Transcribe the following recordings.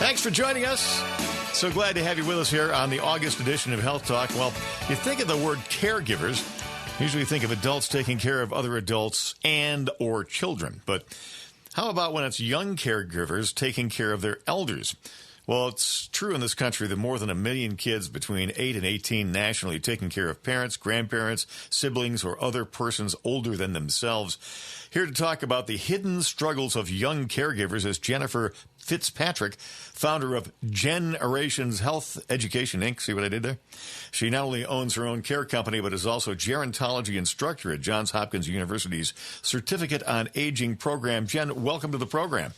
Thanks for joining us. So glad to have you with us here on the August edition of Health Talk. Well, you think of the word caregivers, usually think of adults taking care of other adults and or children. But how about when it's young caregivers taking care of their elders? Well, it's true in this country that more than 1 million kids between 8 and 18 nationally taking care of parents, grandparents, siblings, or other persons older than themselves. Here to talk about the hidden struggles of young caregivers is Jennifer FitzPatrick, founder of Generations Health Education, Inc. See what I did there? She not only owns her own care company, but is also a gerontology instructor at Johns Hopkins University's Certificate on Aging program. Jen, welcome to the program.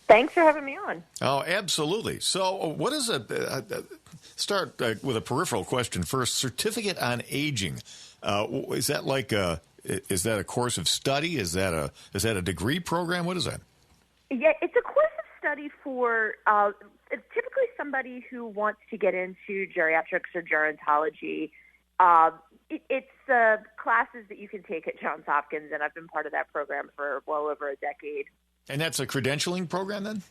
Thanks for having me on. Oh, absolutely. So what is start with a peripheral question first. Certificate on Aging. Is that like is that a course of study? Is that a degree program? What is that? Yeah, it's a course of study for typically somebody who wants to get into geriatrics or gerontology. It's classes that you can take at Johns Hopkins, and I've been part of that program for well over a decade. And that's a credentialing program then?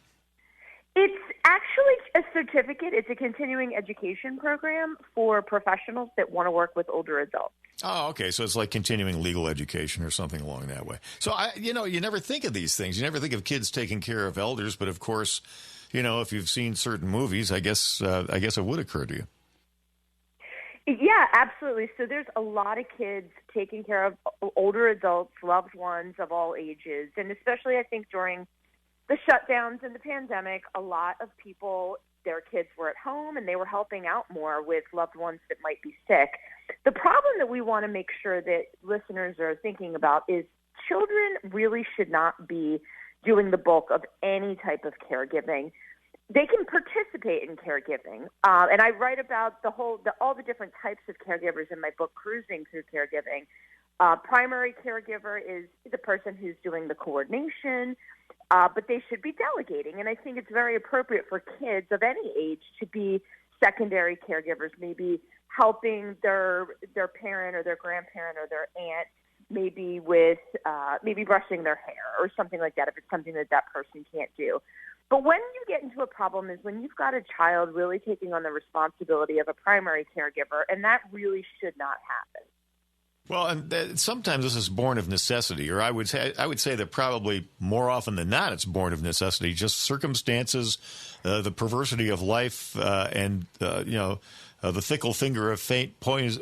It's actually a certificate. It's a continuing education program for professionals that want to work with older adults. Oh, okay. So it's like continuing legal education or something along that way. So, you never think of these things. You never think of kids taking care of elders. But, of course, if you've seen certain movies, I guess it would occur to you. Yeah, absolutely. So there's a lot of kids taking care of older adults, loved ones of all ages. And especially, I think, during the shutdowns and the pandemic, a lot of people, their kids were at home and they were helping out more with loved ones that might be sick. The problem that we want to make sure that listeners are thinking about is children really should not be doing the bulk of any type of caregiving. They can participate in caregiving, and I write about all the different types of caregivers in my book, Cruising Through Caregiving. Primary caregiver is the person who's doing the coordination, but they should be delegating. And I think it's very appropriate for kids of any age to be secondary caregivers, maybe helping their parent or their grandparent or their aunt, maybe with maybe brushing their hair or something like that if it's something that person can't do. But when you get into a problem is when you've got a child really taking on the responsibility of a primary caregiver, and that really should not happen. Well, and sometimes this is born of necessity, or I would say that probably more often than not, it's born of necessity. Just circumstances, the perversity of life, and the fickle finger of fate points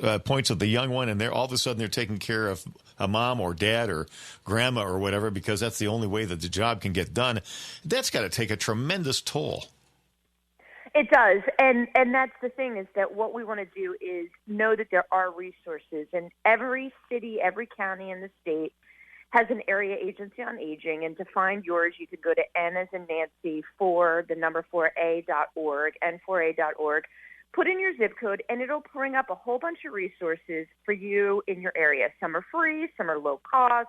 at the young one, and all of a sudden they're taking care of a mom or dad or grandma or whatever because that's the only way that the job can get done. That's got to take a tremendous toll. It does, and that's the thing is that what we want to do is know that there are resources, and every city, every county in the state has an area agency on aging, and to find yours, you could go to N as in Nancy, 4A.org, N4A.org, put in your zip code, and it'll bring up a whole bunch of resources for you in your area. Some are free, some are low cost.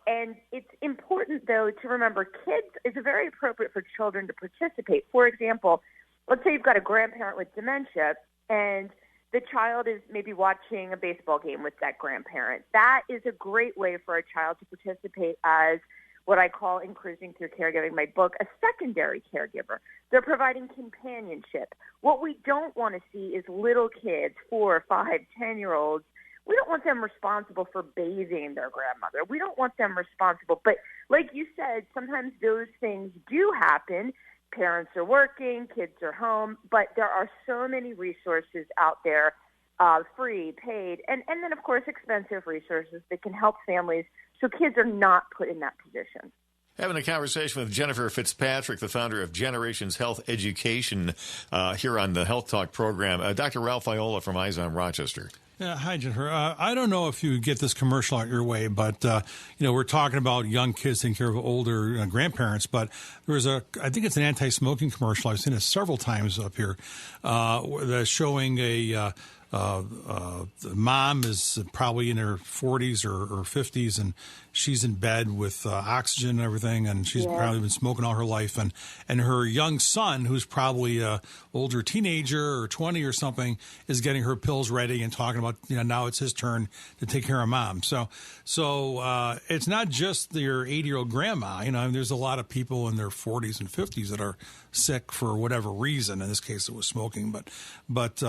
And it's important, though, to remember kids is very appropriate for children to participate. For example, let's say you've got a grandparent with dementia and the child is maybe watching a baseball game with that grandparent. That is a great way for a child to participate as what I call in Cruising Through Caregiving, my book, a secondary caregiver. They're providing companionship. What we don't want to see is little kids, 4, 5, 10-year-olds. We don't want them responsible for bathing their grandmother. We don't want them responsible. But like you said, sometimes those things do happen. Parents are working, kids are home, but there are so many resources out there, free, paid, and then, of course, expensive resources that can help families so kids are not put in that position. Having a conversation with Jennifer FitzPatrick, the founder of Generations Health Education, here on the Health Talk program. Dr. Ralph Viola from Eyes on Rochester. Yeah, hi, Jennifer. I don't know if you get this commercial out your way, but, we're talking about young kids taking care of older grandparents, but there's I think it's an anti-smoking commercial. I've seen it several times up here, that's showing a the mom is probably in her 40s or 50s, and she's in bed with oxygen and everything, and she's probably been smoking all her life. And her young son, who's probably a older teenager or 20 or something, is getting her pills ready and talking about, now it's his turn to take care of mom. So it's not just your 80-year-old grandma. There's a lot of people in their 40s and 50s that are sick for whatever reason. In this case, it was smoking, but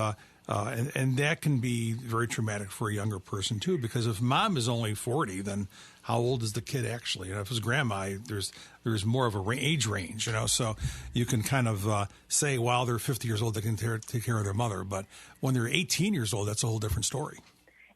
and that can be very traumatic for a younger person too, because if mom is only 40, then how old is the kid actually? If it's grandma, there's more of a age range, so you can kind of say, while they're 50 years old, they can take care of their mother. But when they're 18 years old, that's a whole different story.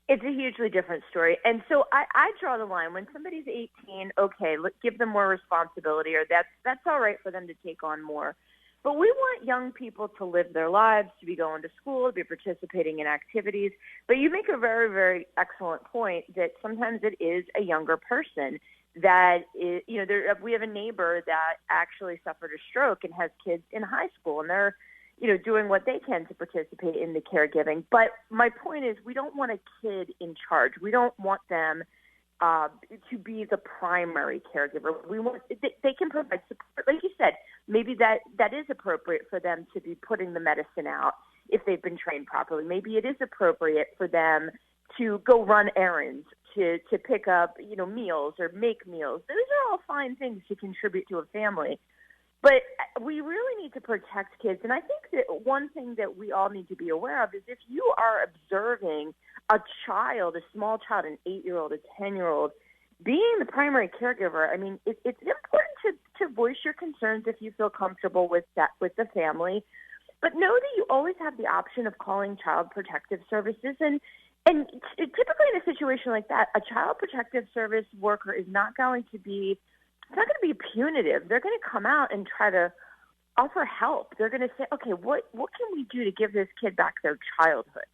It's a hugely different story. And so I draw the line. When somebody's 18, okay, give them more responsibility, or that's all right for them to take on more. But we want young people to live their lives, to be going to school, to be participating in activities. But you make a very, very excellent point that sometimes it is a younger person that is, we have a neighbor that actually suffered a stroke and has kids in high school, and they're, doing what they can to participate in the caregiving. But my point is, we don't want a kid in charge. We don't want them to be the primary caregiver. We want they can provide support, like you said. Maybe that is appropriate for them to be putting the medicine out if they've been trained properly. Maybe it is appropriate for them to go run errands, to pick up meals or make meals. Those are all fine things to contribute to a family. But we really need to protect kids. And I think that one thing that we all need to be aware of is if you are observing a child, a small child, an 8-year-old, a 10-year-old, being the primary caregiver, I mean, it's important to voice your concerns if you feel comfortable with the family. But know that you always have the option of calling Child Protective Services. And typically in a situation like that, a Child Protective Service worker is not going to be punitive. They're going to come out and try to offer help. They're going to say, okay, what can we do to give this kid back their childhood?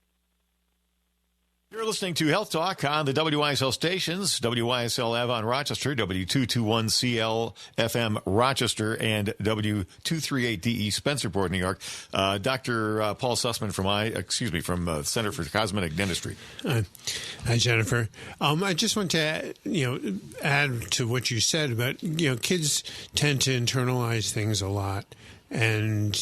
You're listening to Health Talk on the WYSL stations, WYSL Avon Rochester, W221CL FM Rochester, and W238DE Spencerport, New York. Dr. Paul Sussman from Center for Cosmetic Dentistry. Hi, Jennifer. I just want to add to what you said about kids tend to internalize things a lot, and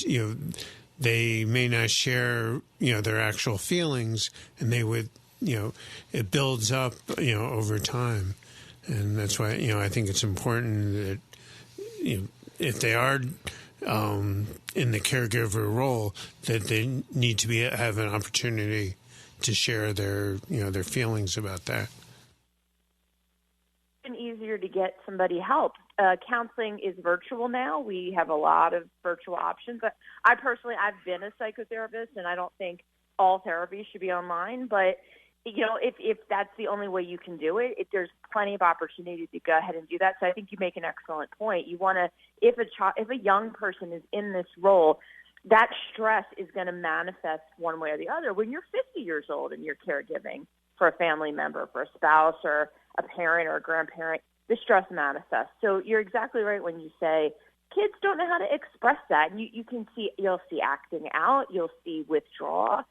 they may not share their actual feelings, and they would. It builds up, over time. And that's why, I think it's important that, if they are in the caregiver role, that they need to have an opportunity to share their feelings about that. It's easier to get somebody help. Counseling is virtual now. We have a lot of virtual options. But I've been a psychotherapist, and I don't think all therapy should be online, but if that's the only way you can do it, there's plenty of opportunity to go ahead and do that. So I think you make an excellent point. You want to, if a young person is in this role, that stress is going to manifest one way or the other. When you're 50 years old and you're caregiving for a family member, for a spouse or a parent or a grandparent, the stress manifests. So you're exactly right when you say kids don't know how to express that. And you'll see acting out, you'll see withdrawal.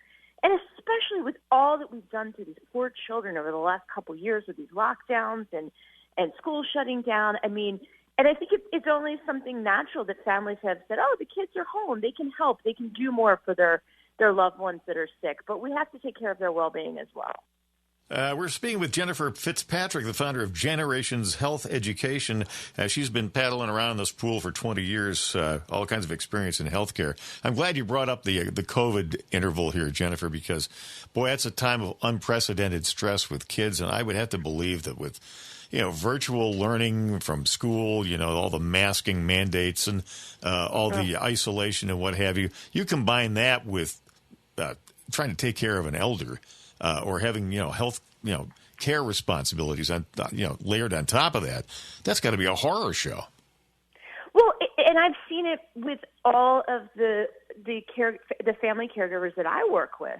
And especially with all that we've done to these poor children over the last couple of years with these lockdowns and schools shutting down. I mean, and I think it's only something natural that families have said, oh, the kids are home. They can help. They can do more for their loved ones that are sick. But we have to take care of their well-being as well. We're speaking with Jennifer FitzPatrick, the founder of Generations Health Education. She's been paddling around this pool for 20 years, all kinds of experience in healthcare. I'm glad you brought up the COVID interval here, Jennifer, because, boy, that's a time of unprecedented stress with kids. And I would have to believe that with, virtual learning from school, all the masking mandates and all the isolation and what have you, you combine that with trying to take care of an elder. Or having, health, care responsibilities on, layered on top of that. That's got to be a horror show. Well, and I've seen it with all of the family caregivers that I work with.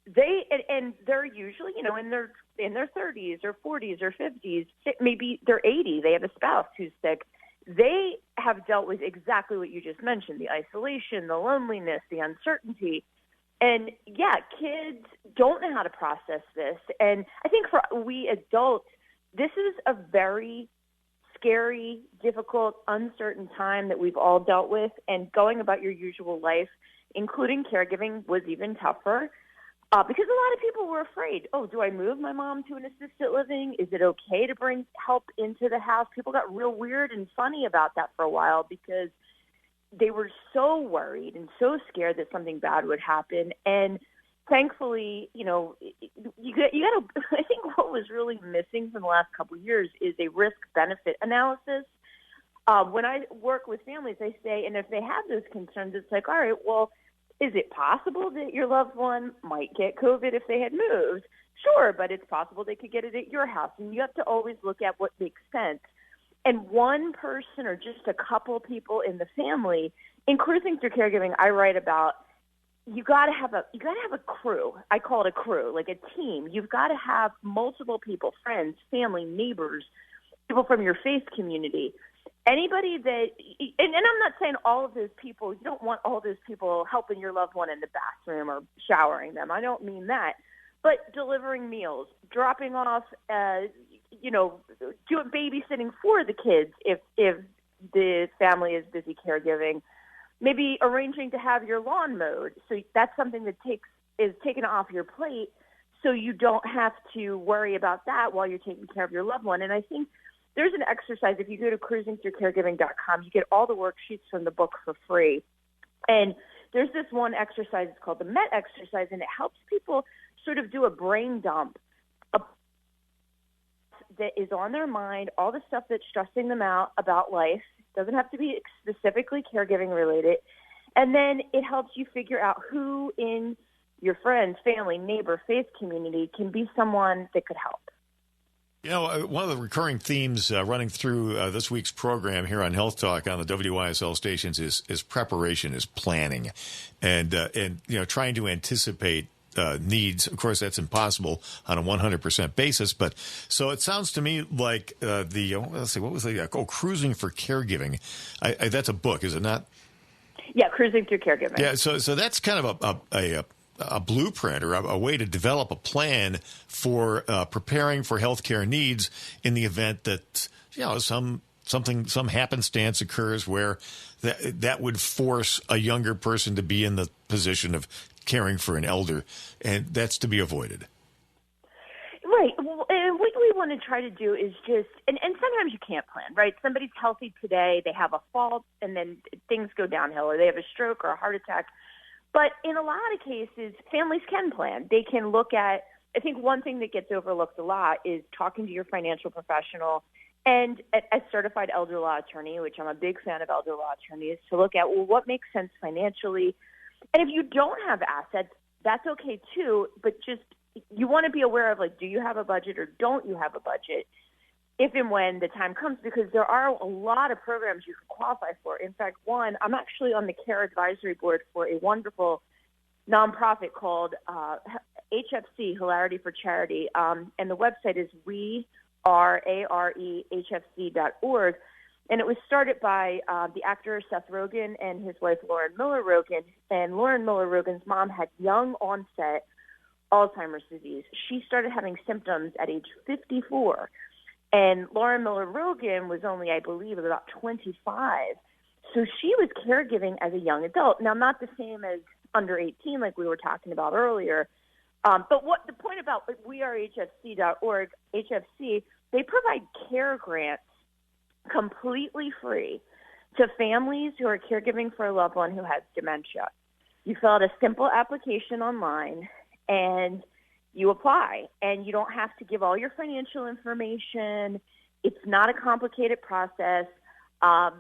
They're usually, in their 30s or 40s or 50s, maybe they're 80. They have a spouse who's sick. They have dealt with exactly what you just mentioned: the isolation, the loneliness, the uncertainty. And yeah, kids don't know how to process this. And I think for we adults, this is a very scary, difficult, uncertain time that we've all dealt with. And going about your usual life, including caregiving, was even tougher because a lot of people were afraid. Oh, do I move my mom to an assisted living? Is it okay to bring help into the house? People got real weird and funny about that for a while because they were so worried and so scared that something bad would happen. And thankfully, you got to, I think what was really missing from the last couple of years is a risk-benefit analysis. When I work with families, I say, and if they have those concerns, it's like, all right, well, is it possible that your loved one might get COVID if they had moved? Sure, but it's possible they could get it at your house. And you have to always look at what makes sense. And one person or just a couple people in the family, in Cruising Through Caregiving, I write about you got to have a crew. I call it a crew, like a team. You've got to have multiple people, friends, family, neighbors, people from your faith community. Anybody that, and I'm not saying all of those people, you don't want all those people helping your loved one in the bathroom or showering them. I don't mean that. But delivering meals, dropping off, doing babysitting for the kids if the family is busy caregiving, maybe arranging to have your lawn mowed. So that's something that is taken off your plate so you don't have to worry about that while you're taking care of your loved one. And I think there's an exercise. If you go to cruisingthroughcaregiving.com, you get all the worksheets from the book for free. And there's this one exercise, it's called the MET exercise, and it helps people sort of do a brain dump that is on their mind, all the stuff that's stressing them out about life. It doesn't have to be specifically caregiving related. And then it helps you figure out who in your friends, family, neighbor, faith community can be someone that could help. One of the recurring themes running through this week's program here on Health Talk on the WYSL stations is preparation, is planning, and trying to anticipate needs. Of course, that's impossible on a 100% basis. But so it sounds to me like Cruising for Caregiving. That's a book, is it not? Yeah, Cruising Through Caregiving. Yeah, so that's kind of a blueprint or a way to develop a plan for preparing for healthcare needs in the event that some happenstance occurs where that would force a younger person to be in the position of caring for an elder, and that's to be avoided. Right. Well, and what we want to try to do is just, and sometimes you can't plan, right? Somebody's healthy today, they have a fall, and then things go downhill, or they have a stroke or a heart attack. But in a lot of cases, families can plan. They can look at, I think one thing that gets overlooked a lot is talking to your financial professional and a certified elder law attorney, which I'm a big fan of elder law attorneys, to look at, well, what makes sense financially. And if you don't have assets, that's okay too, but just you want to be aware of, like, do you have a budget or don't you have a budget if and when the time comes, because there are a lot of programs you can qualify for. In fact, I'm actually on the care advisory board for a wonderful nonprofit called HFC, Hilarity for Charity, and the website is wearehfc.org. And it was started by the actor Seth Rogen and his wife Lauren Miller Rogen. And Lauren Miller Rogen's mom had young onset Alzheimer's disease. She started having symptoms at age 54. And Lauren Miller Rogen was only, I believe, about 25. So she was caregiving as a young adult. Now, not the same as under 18 like we were talking about earlier. But what the point about wearehfc.org, HFC, they provide care grants completely free to families who are caregiving for a loved one who has dementia. You fill out a simple application online and you apply, and you don't have to give all your financial information. It's not a complicated process. Now,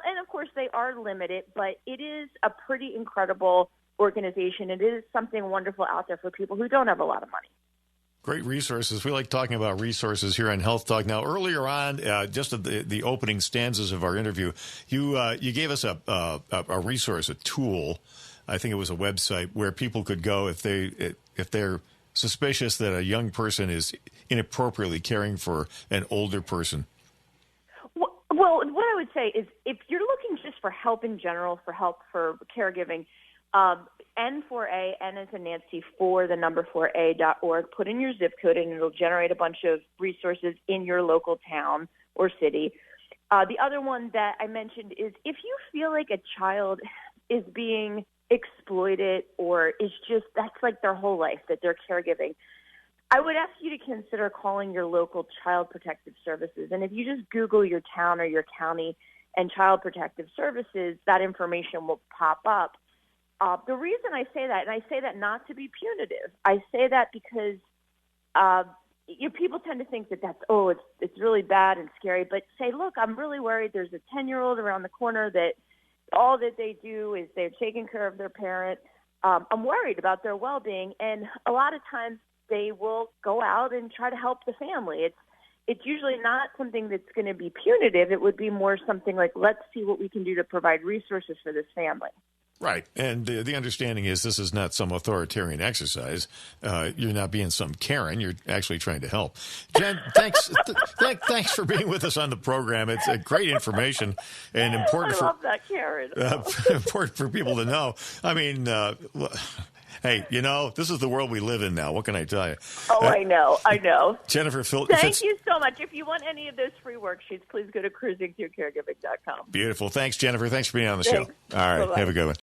and of course they are limited, but it is a pretty incredible organization. It is something wonderful out there for people who don't have a lot of money. Great resources. We like talking about resources here on Health Talk. Now, earlier on, just at the opening stanzas of our interview, you gave us a resource, a tool. I think it was a website where people could go if they're suspicious that a young person is inappropriately caring for an older person. Well, what I would say is if you're looking just for help in general, for help for caregiving, N4A, N as in Nancy, for the number 4A.org. Put in your zip code, and it'll generate a bunch of resources in your local town or city. The other one that I mentioned is if you feel like a child is being exploited or is just, that's like their whole life, that they're caregiving, I would ask you to consider calling your local Child Protective Services. And if you just Google your town or your county and Child Protective Services, that information will pop up. The reason I say that, and I say that not to be punitive, I say that because people tend to think that it's really bad and scary, but say, look, I'm really worried. There's a 10-year-old around the corner that all that they do is they're taking care of their parent. I'm worried about their well-being, and a lot of times they will go out and try to help the family. It's usually not something that's going to be punitive. It would be more something like, let's see what we can do to provide resources for this family. Right. And the understanding is this is not some authoritarian exercise. You're not being some Karen. You're actually trying to help. Jen, thanks. Thanks for being with us on the program. It's a great information and important I love that, Karen. Important for people to know. I mean, hey, this is the world we live in now. What can I tell you? Oh, I know. Jennifer, thank you so much. If you want any of those free worksheets, please go to cruisingthroughcaregiving.com. Beautiful. Thanks, Jennifer. Thanks for being on the show. All right. Bye-bye. Have a good one.